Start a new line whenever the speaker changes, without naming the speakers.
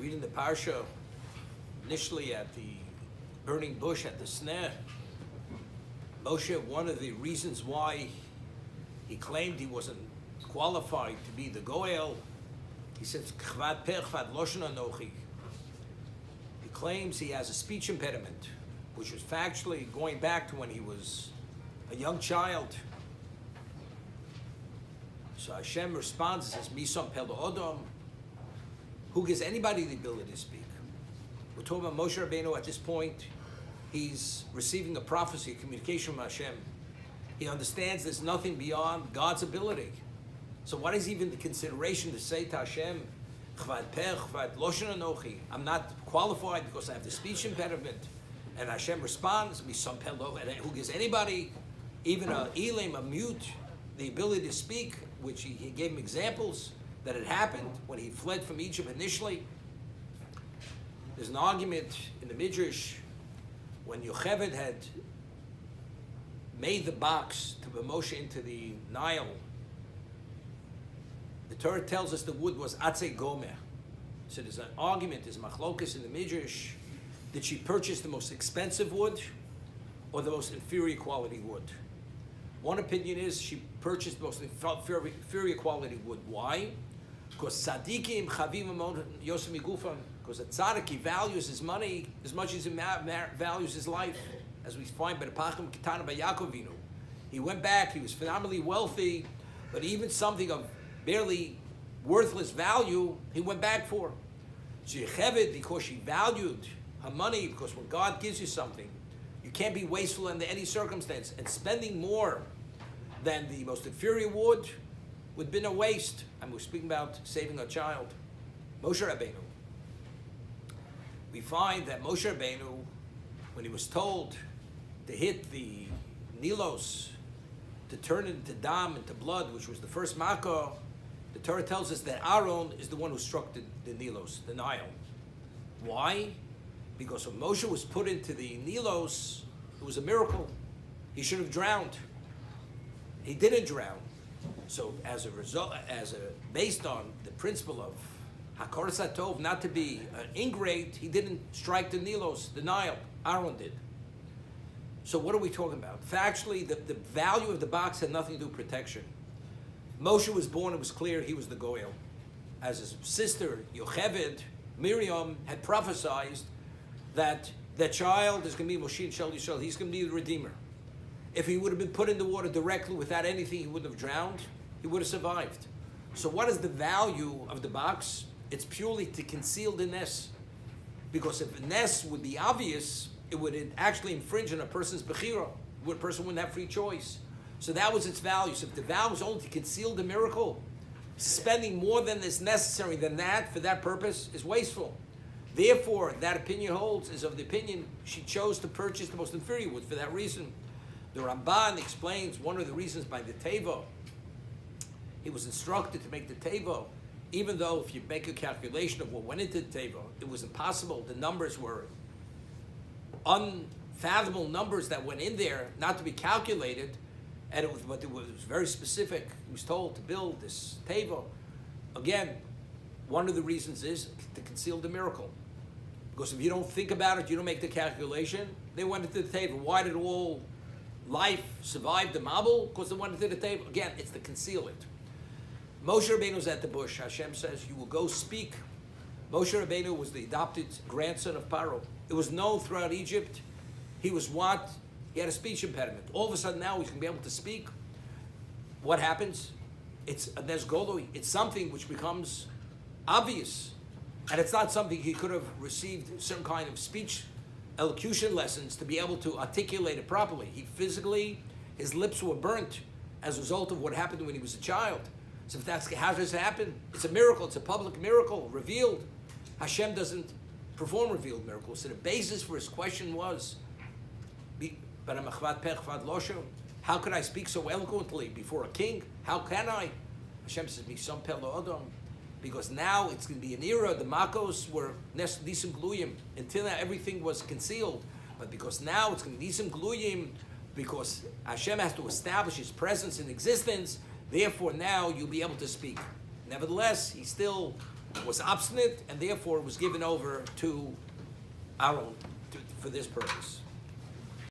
reading the parsha, initially at the burning bush at the sneh, Moshe, one of the reasons why he claimed he wasn't qualified to be the Goel, he says, Chvad peh, chvad loshen anochi. He claims he has a speech impediment, which was factually going back to when he was a young child. So Hashem responds and says, Misam pelo odom. Who gives anybody the ability to speak? We're talking about Moshe Rabbeinu at this point. He's receiving a prophecy, a communication from Hashem. He understands there's nothing beyond God's ability. So what is even the consideration to say to Hashem, Chvad peh, chvad loshen anochi, I'm not qualified because I have the speech impediment. And Hashem responds, Misam pelo, and who gives anybody, even a elim, a mute, the ability to speak, which he gave him examples that had happened when he fled from Egypt initially. There's an argument in the Midrash when Yocheved had made the box to put Moshe into the Nile. The Torah tells us the wood was atzei gomer. So there's an argument, there's machlokas in the Midrash. Did she purchase the most expensive wood or the most inferior quality wood? One opinion is she purchased the most inferior quality wood. Why? Because tzaddikim chavim amon yosem migufam. Because a tzaddik, he values his money as much as he values his life, as we find by the Pachim Ketana by Yaakov Avinu. He went back, he was phenomenally wealthy, but even something of barely worthless value, he went back for. So Yocheved, because she valued her money, because when God gives you something, you can't be wasteful under any circumstance, and spending more than the most inferior would have been a waste. And we're speaking about saving a child. Moshe Rabbeinu. We find that Moshe Rabbeinu, when he was told to hit the Nilos, to turn it into dam, into blood, which was the first makkah, the Torah tells us that Aaron is the one who struck the Nilos, the Nile. Why? Because when Moshe was put into the Nilos, it was a miracle. He should have drowned. He didn't drown. So as a result, based on the principle of Hakor Satov, not to be an ingrate, he didn't strike the Nilos, the Nile. Aaron did. So what are we talking about? Factually, the value of the box had nothing to do with protection. Moshe was born, it was clear he was the Goyel. As his sister, Yocheved, Miriam, had prophesied that the child is going to be Moshe Shel Yisrael, he's going to be the Redeemer. If he would have been put in the water directly without anything, he wouldn't have drowned, he would have survived. So what is the value of the box? It's purely to conceal the nes. Because if the nes would be obvious, it would actually infringe on a person's bechira. A person wouldn't have free choice. So that was its value. So if the value was only to conceal the miracle, spending more than is necessary than that for that purpose is wasteful. Therefore, that opinion holds, is of the opinion she chose to purchase the most inferior wood for that reason. The Ramban explains one of the reasons by the Teva. He was instructed to make the Teva, even though if you make a calculation of what went into the Teva, it was impossible. The numbers were unfathomable numbers that went in there, not to be calculated, and but it was very specific. He was told to build this Teva. Again, one of the reasons is to conceal the miracle. Because if you don't think about it, you don't make the calculation, they went into the Teva. Why did all life survive the Mabul? Because they went into the Teva. Again, it's to conceal it. Moshe Rabbeinu was at the bush. Hashem says, you will go speak. Moshe Rabbeinu was the adopted grandson of Paro. It was known throughout Egypt. He was what? He had a speech impediment. All of a sudden now he's going to be able to speak. What happens? It's a nesgoloi. It's something which becomes obvious. And it's not something he could have received some kind of speech elocution lessons to be able to articulate it properly. He physically, his lips were burnt as a result of what happened when he was a child. So if that's how does it happen? It's a miracle. It's a public miracle, revealed. Hashem doesn't perform revealed miracles. So the basis for his question was, how could I speak so eloquently before a king? How can I? Hashem says, Misam pelo odom. Because now it's going to be an era, the Makos were nisim gluyim. Until now, everything was concealed. But because now it's going to be nisim gluyim, because Hashem has to establish his presence in existence, therefore now you'll be able to speak. Nevertheless, he still was obstinate, and therefore was given over to Aaron for this purpose.